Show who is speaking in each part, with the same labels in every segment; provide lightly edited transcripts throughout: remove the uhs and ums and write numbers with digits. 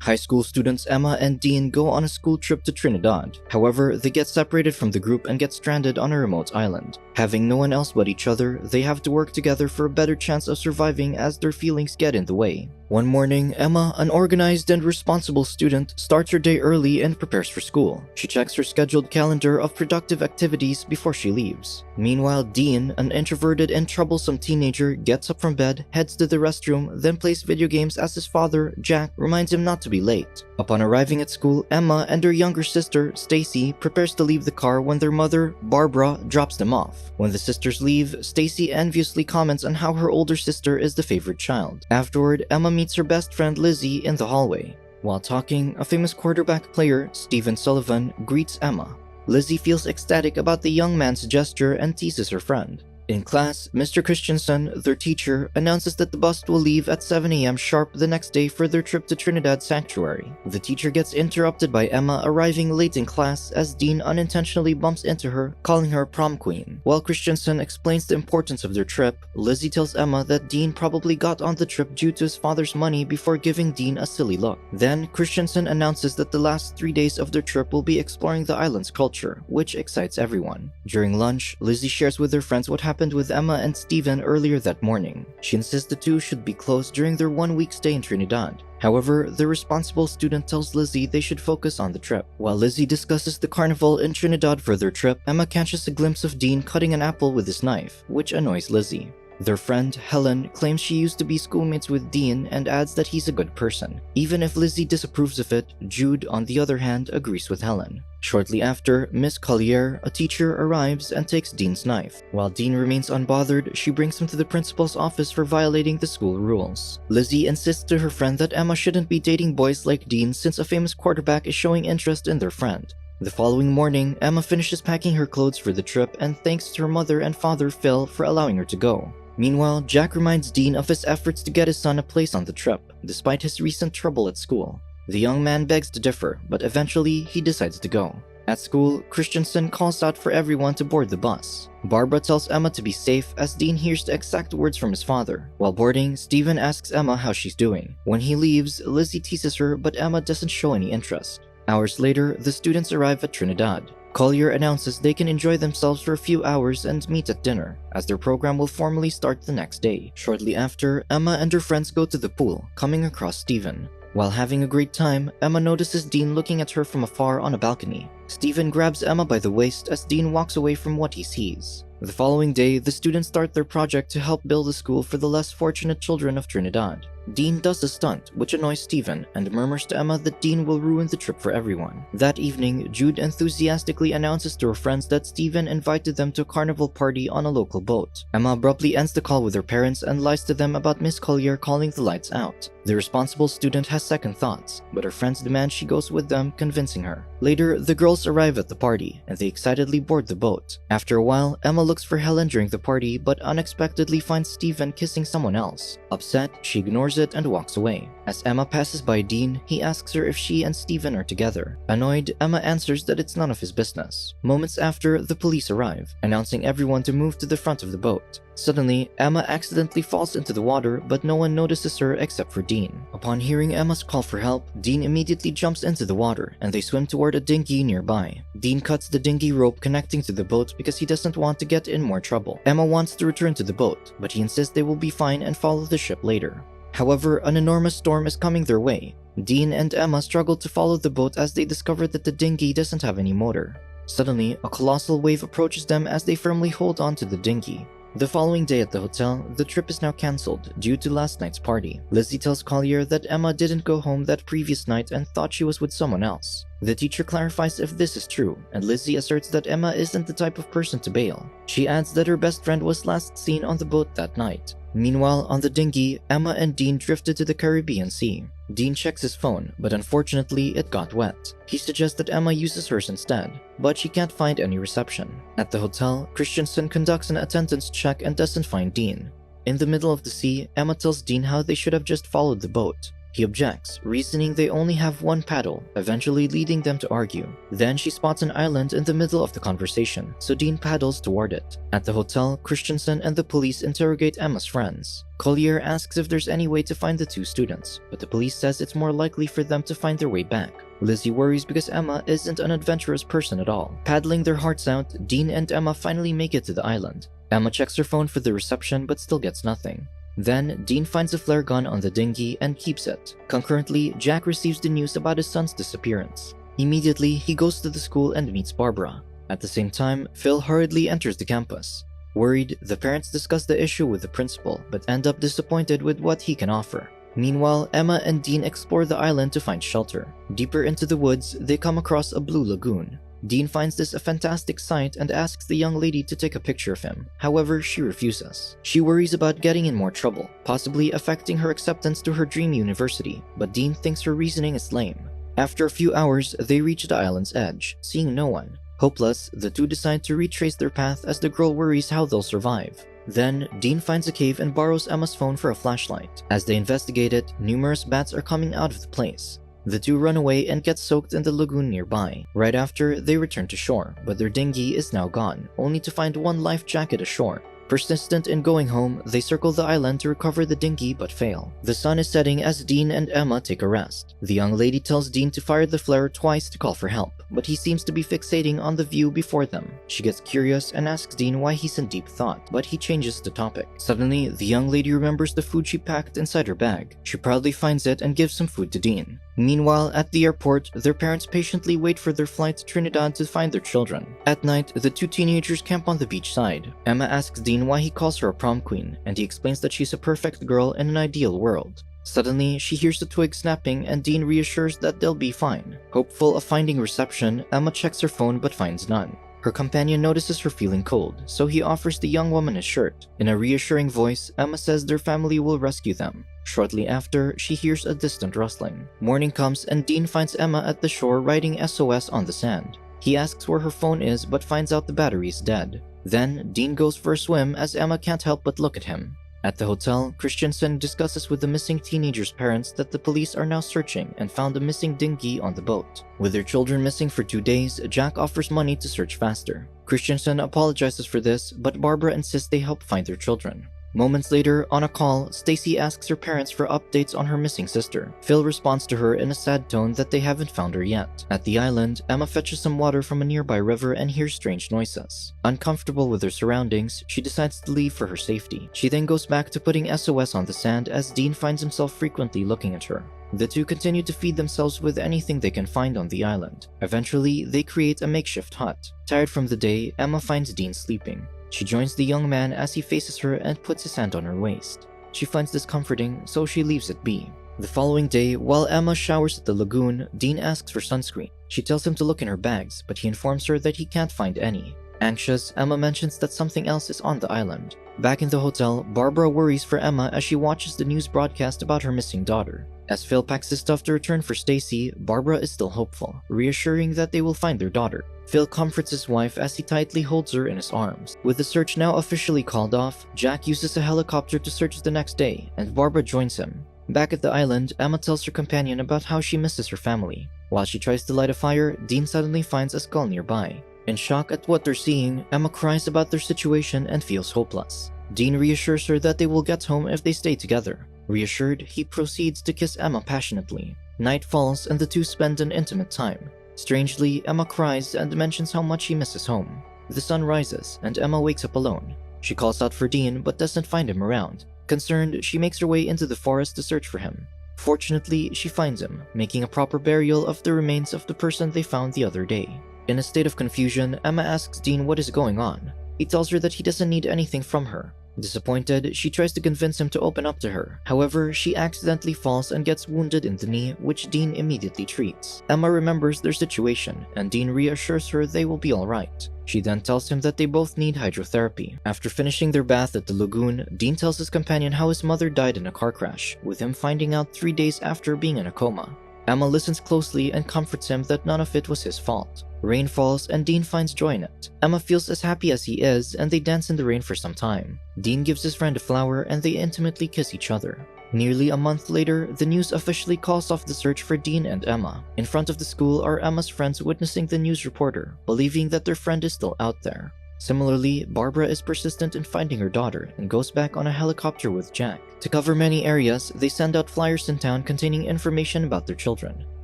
Speaker 1: High school students Emma and Dean go on a school trip to Trinidad. However, they get separated from the group and get stranded on a remote island. Having no one else but each other, they have to work together for a better chance of surviving as their feelings get in the way. One morning, Emma, an organized and responsible student, starts her day early and prepares for school. She checks her scheduled calendar of productive activities before she leaves. Meanwhile, Dean, an introverted and troublesome teenager, gets up from bed, heads to the restroom, then plays video games as his father, Jack, reminds him not to be late. Upon arriving at school, Emma and her younger sister, Stacy, prepares to leave the car when their mother, Barbara, drops them off. When the sisters leave, Stacy enviously comments on how her older sister is the favorite child. Afterward, Emma meets her best friend Lizzie in the hallway. While talking, a famous quarterback player, Stephen Sullivan, greets Emma. Lizzie feels ecstatic about the young man's gesture and teases her friend. In class, Mr. Christensen, their teacher, announces that the bus will leave at 7 a.m. sharp the next day for their trip to Trinidad Sanctuary. The teacher gets interrupted by Emma arriving late in class as Dean unintentionally bumps into her, calling her prom queen. While Christensen explains the importance of their trip, Lizzie tells Emma that Dean probably got on the trip due to his father's money before giving Dean a silly look. Then, Christensen announces that the last 3 days of their trip will be exploring the island's culture, which excites everyone. During lunch, Lizzie shares with her friends what happened with Emma and Stephen earlier that morning. She insists the two should be close during their 1-week stay in Trinidad. However, the responsible student tells Lizzie they should focus on the trip. While Lizzie discusses the carnival in Trinidad for their trip, Emma catches a glimpse of Dean cutting an apple with his knife, which annoys Lizzie. Their friend, Helen, claims she used to be schoolmates with Dean and adds that he's a good person. Even if Lizzie disapproves of it, Jude, on the other hand, agrees with Helen. Shortly after, Miss Collier, a teacher, arrives and takes Dean's knife. While Dean remains unbothered, she brings him to the principal's office for violating the school rules. Lizzie insists to her friend that Emma shouldn't be dating boys like Dean since a famous quarterback is showing interest in their friend. The following morning, Emma finishes packing her clothes for the trip and thanks her mother and father, Phil, for allowing her to go. Meanwhile, Jack reminds Dean of his efforts to get his son a place on the trip, despite his recent trouble at school. The young man begs to differ, but eventually he decides to go. At school, Christensen calls out for everyone to board the bus. Barbara tells Emma to be safe as Dean hears the exact words from his father. While boarding, Stephen asks Emma how she's doing. When he leaves, Lizzie teases her, but Emma doesn't show any interest. Hours later, the students arrive at Trinidad. Collier announces they can enjoy themselves for a few hours and meet at dinner, as their program will formally start the next day. Shortly after, Emma and her friends go to the pool, coming across Stephen. While having a great time, Emma notices Dean looking at her from afar on a balcony. Stephen grabs Emma by the waist as Dean walks away from what he sees. The following day, the students start their project to help build a school for the less fortunate children of Trinidad. Dean does a stunt, which annoys Stephen, and murmurs to Emma that Dean will ruin the trip for everyone. That evening, Jude enthusiastically announces to her friends that Stephen invited them to a carnival party on a local boat. Emma abruptly ends the call with her parents and lies to them about Miss Collier calling the lights out. The responsible student has second thoughts, but her friends demand she goes with them, convincing her. Later, the girls arrive at the party, and they excitedly board the boat. After a while, Emma looks for Helen during the party, but unexpectedly finds Stephen kissing someone else. Upset, she ignores it and walks away. As Emma passes by Dean, he asks her if she and Stephen are together. Annoyed, Emma answers that it's none of his business. Moments after, the police arrive, announcing everyone to move to the front of the boat. Suddenly, Emma accidentally falls into the water, but no one notices her except for Dean. Upon hearing Emma's call for help, Dean immediately jumps into the water, and they swim toward a dinghy nearby. Dean cuts the dinghy rope connecting to the boat because he doesn't want to get in more trouble. Emma wants to return to the boat, but he insists they will be fine and follow the ship later. However, an enormous storm is coming their way. Dean and Emma struggle to follow the boat as they discover that the dinghy doesn't have any motor. Suddenly, a colossal wave approaches them as they firmly hold on to the dinghy. The following day at the hotel, the trip is now cancelled due to last night's party. Lizzie tells Collier that Emma didn't go home that previous night and thought she was with someone else. The teacher clarifies if this is true, and Lizzie asserts that Emma isn't the type of person to bail. She adds that her best friend was last seen on the boat that night. Meanwhile, on the dinghy, Emma and Dean drifted to the Caribbean Sea. Dean checks his phone, but unfortunately it got wet. He suggests that Emma uses hers instead, but she can't find any reception. At the hotel, Christensen conducts an attendance check and doesn't find Dean. In the middle of the sea, Emma tells Dean how they should have just followed the boat. He objects, reasoning they only have one paddle, eventually leading them to argue. Then she spots an island in the middle of the conversation, so Dean paddles toward it. At the hotel, Christensen and the police interrogate Emma's friends. Collier asks if there's any way to find the two students, but the police says it's more likely for them to find their way back. Lizzie worries because Emma isn't an adventurous person at all. Paddling their hearts out, Dean and Emma finally make it to the island. Emma checks her phone for the reception but still gets nothing. Then, Dean finds a flare gun on the dinghy and keeps it. Concurrently, Jack receives the news about his son's disappearance. Immediately, he goes to the school and meets Barbara. At the same time, Phil hurriedly enters the campus. Worried, the parents discuss the issue with the principal, but end up disappointed with what he can offer. Meanwhile, Emma and Dean explore the island to find shelter. Deeper into the woods, they come across a blue lagoon. Dean finds this a fantastic sight and asks the young lady to take a picture of him. However, she refuses. She worries about getting in more trouble, possibly affecting her acceptance to her dream university, but Dean thinks her reasoning is lame. After a few hours, they reach the island's edge, seeing no one. Hopeless, the two decide to retrace their path as the girl worries how they'll survive. Then, Dean finds a cave and borrows Emma's phone for a flashlight. As they investigate it, numerous bats are coming out of the place. The two run away and get soaked in the lagoon nearby. Right after, they return to shore, but their dinghy is now gone, only to find one life jacket ashore. Persistent in going home, they circle the island to recover the dinghy but fail. The sun is setting as Dean and Emma take a rest. The young lady tells Dean to fire the flare twice to call for help, but he seems to be fixating on the view before them. She gets curious and asks Dean why he's in deep thought, but he changes the topic. Suddenly, the young lady remembers the food she packed inside her bag. She proudly finds it and gives some food to Dean. Meanwhile, at the airport, their parents patiently wait for their flight to Trinidad to find their children. At night, the two teenagers camp on the beach side. Emma asks Dean why he calls her a prom queen, and he explains that she's a perfect girl in an ideal world. Suddenly, she hears the twig snapping and Dean reassures that they'll be fine. Hopeful of finding reception, Emma checks her phone but finds none. Her companion notices her feeling cold, so he offers the young woman his shirt. In a reassuring voice, Emma says their family will rescue them. Shortly after, she hears a distant rustling. Morning comes and Dean finds Emma at the shore writing SOS on the sand. He asks where her phone is but finds out the battery is dead. Then, Dean goes for a swim as Emma can't help but look at him. At the hotel, Christensen discusses with the missing teenager's parents that the police are now searching and found a missing dinghy on the boat. With their children missing for 2 days, Jack offers money to search faster. Christensen apologizes for this, but Barbara insists they help find their children. Moments later, on a call, Stacy asks her parents for updates on her missing sister. Phil responds to her in a sad tone that they haven't found her yet. At the island, Emma fetches some water from a nearby river and hears strange noises. Uncomfortable with her surroundings, she decides to leave for her safety. She then goes back to putting SOS on the sand as Dean finds himself frequently looking at her. The two continue to feed themselves with anything they can find on the island. Eventually, they create a makeshift hut. Tired from the day, Emma finds Dean sleeping. She joins the young man as he faces her and puts his hand on her waist. She finds this comforting, so she leaves it be. The following day, while Emma showers at the lagoon, Dean asks for sunscreen. She tells him to look in her bags, but he informs her that he can't find any. Anxious, Emma mentions that something else is on the island. Back in the hotel, Barbara worries for Emma as she watches the news broadcast about her missing daughter. As Phil packs his stuff to return for Stacy, Barbara is still hopeful, reassuring that they will find their daughter. Phil comforts his wife as he tightly holds her in his arms. With the search now officially called off, Jack uses a helicopter to search the next day, and Barbara joins him. Back at the island, Emma tells her companion about how she misses her family. While she tries to light a fire, Dean suddenly finds a skull nearby. In shock at what they're seeing, Emma cries about their situation and feels hopeless. Dean reassures her that they will get home if they stay together. Reassured, he proceeds to kiss Emma passionately. Night falls and the two spend an intimate time. Strangely, Emma cries and mentions how much she misses home. The sun rises and Emma wakes up alone. She calls out for Dean but doesn't find him around. Concerned, she makes her way into the forest to search for him. Fortunately, she finds him, making a proper burial of the remains of the person they found the other day. In a state of confusion, Emma asks Dean what is going on. He tells her that he doesn't need anything from her. Disappointed, she tries to convince him to open up to her. However, she accidentally falls and gets wounded in the knee, which Dean immediately treats. Emma remembers their situation, and Dean reassures her they will be alright. She then tells him that they both need hydrotherapy. After finishing their bath at the lagoon, Dean tells his companion how his mother died in a car crash, with him finding out 3 days after being in a coma. Emma listens closely and comforts him that none of it was his fault. Rain falls and Dean finds joy in it. Emma feels as happy as he is and they dance in the rain for some time. Dean gives his friend a flower and they intimately kiss each other. Nearly a month later, the news officially calls off the search for Dean and Emma. In front of the school are Emma's friends witnessing the news reporter, believing that their friend is still out there. Similarly, Barbara is persistent in finding her daughter and goes back on a helicopter with Jack. To cover many areas, they send out flyers in town containing information about their children.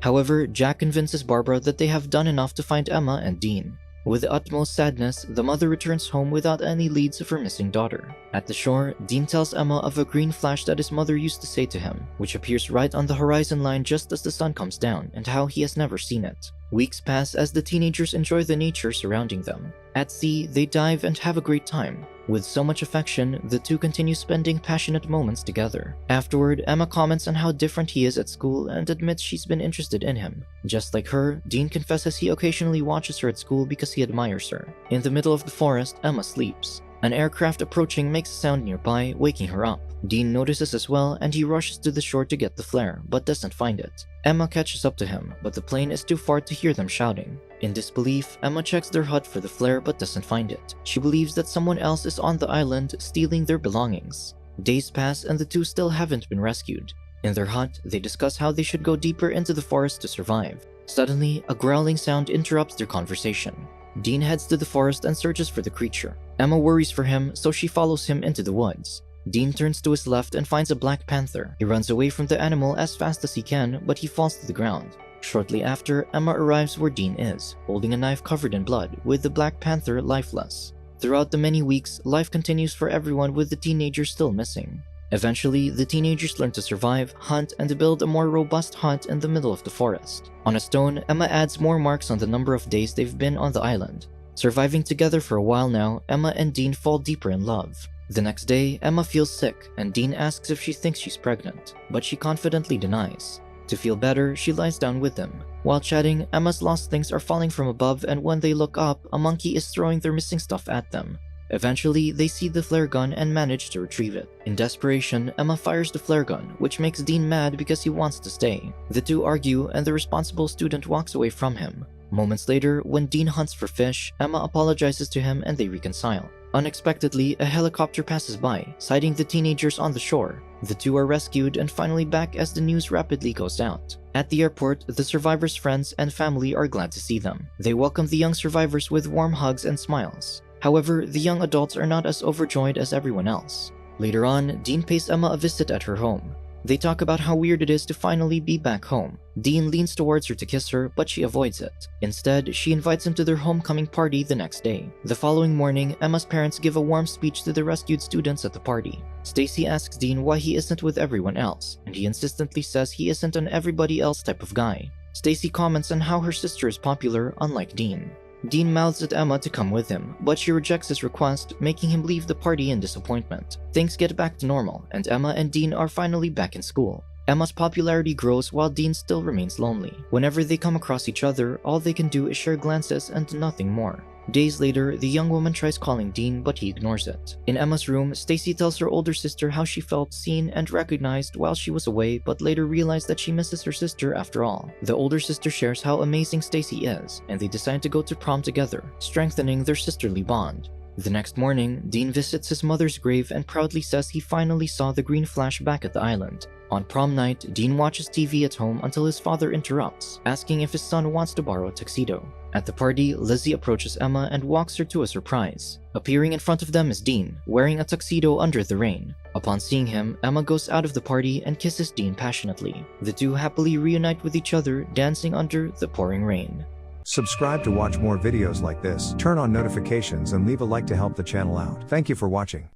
Speaker 1: However, Jack convinces Barbara that they have done enough to find Emma and Dean. With the utmost sadness, the mother returns home without any leads of her missing daughter. At the shore, Dean tells Emma of a green flash that his mother used to say to him, which appears right on the horizon line just as the sun comes down, and how he has never seen it. Weeks pass as the teenagers enjoy the nature surrounding them. At sea, they dive and have a great time. With so much affection, the two continue spending passionate moments together. Afterward, Emma comments on how different he is at school and admits she's been interested in him. Just like her, Dean confesses he occasionally watches her at school because he admires her. In the middle of the forest, Emma sleeps. An aircraft approaching makes a sound nearby, waking her up. Dean notices as well, and he rushes to the shore to get the flare, but doesn't find it. Emma catches up to him, but the plane is too far to hear them shouting. In disbelief, Emma checks their hut for the flare but doesn't find it. She believes that someone else is on the island, stealing their belongings. Days pass and the two still haven't been rescued. In their hut, they discuss how they should go deeper into the forest to survive. Suddenly, a growling sound interrupts their conversation. Dean heads to the forest and searches for the creature. Emma worries for him, so she follows him into the woods. Dean turns to his left and finds a black panther. He runs away from the animal as fast as he can, but he falls to the ground. Shortly after, Emma arrives where Dean is, holding a knife covered in blood, with the black panther lifeless. Throughout the many weeks, life continues for everyone with the teenagers still missing. Eventually, the teenagers learn to survive, hunt, and build a more robust hut in the middle of the forest. On a stone, Emma adds more marks on the number of days they've been on the island. Surviving together for a while now, Emma and Dean fall deeper in love. The next day, Emma feels sick, and Dean asks if she thinks she's pregnant, but she confidently denies. To feel better, she lies down with him. While chatting, Emma's lost things are falling from above, and when they look up, a monkey is throwing their missing stuff at them. Eventually, they see the flare gun and manage to retrieve it. In desperation, Emma fires the flare gun, which makes Dean mad because he wants to stay. The two argue, and the responsible student walks away from him. Moments later, when Dean hunts for fish, Emma apologizes to him and they reconcile. Unexpectedly, a helicopter passes by, sighting the teenagers on the shore. The two are rescued and finally back as the news rapidly goes out. At the airport, the survivors' friends and family are glad to see them. They welcome the young survivors with warm hugs and smiles. However, the young adults are not as overjoyed as everyone else. Later on, Dean pays Emma a visit at her home. They talk about how weird it is to finally be back home. Dean leans towards her to kiss her, but she avoids it. Instead, she invites him to their homecoming party the next day. The following morning, Emma's parents give a warm speech to the rescued students at the party. Stacy asks Dean why he isn't with everyone else, and he insistently says he isn't an everybody else type of guy. Stacy comments on how her sister is popular, unlike Dean. Dean mouths at Emma to come with him, but she rejects his request, making him leave the party in disappointment. Things get back to normal, and Emma and Dean are finally back in school. Emma's popularity grows while Dean still remains lonely. Whenever they come across each other, all they can do is share glances and nothing more. Days later, the young woman tries calling Dean, but he ignores it. In Emma's room, Stacy tells her older sister how she felt seen and recognized while she was away, but later realized that she misses her sister after all. The older sister shares how amazing Stacy is, and they decide to go to prom together, strengthening their sisterly bond. The next morning, Dean visits his mother's grave and proudly says he finally saw the green flash back at the island. On prom night, Dean watches TV at home until his father interrupts, asking if his son wants to borrow a tuxedo. At the party, Lizzie approaches Emma and walks her to a surprise. Appearing in front of them is Dean, wearing a tuxedo under the rain. Upon seeing him, Emma goes out of the party and kisses Dean passionately. The two happily reunite with each other, dancing under the pouring rain.
Speaker 2: Subscribe to watch more videos like this, turn on notifications and leave a like to help the channel out. Thank you for watching.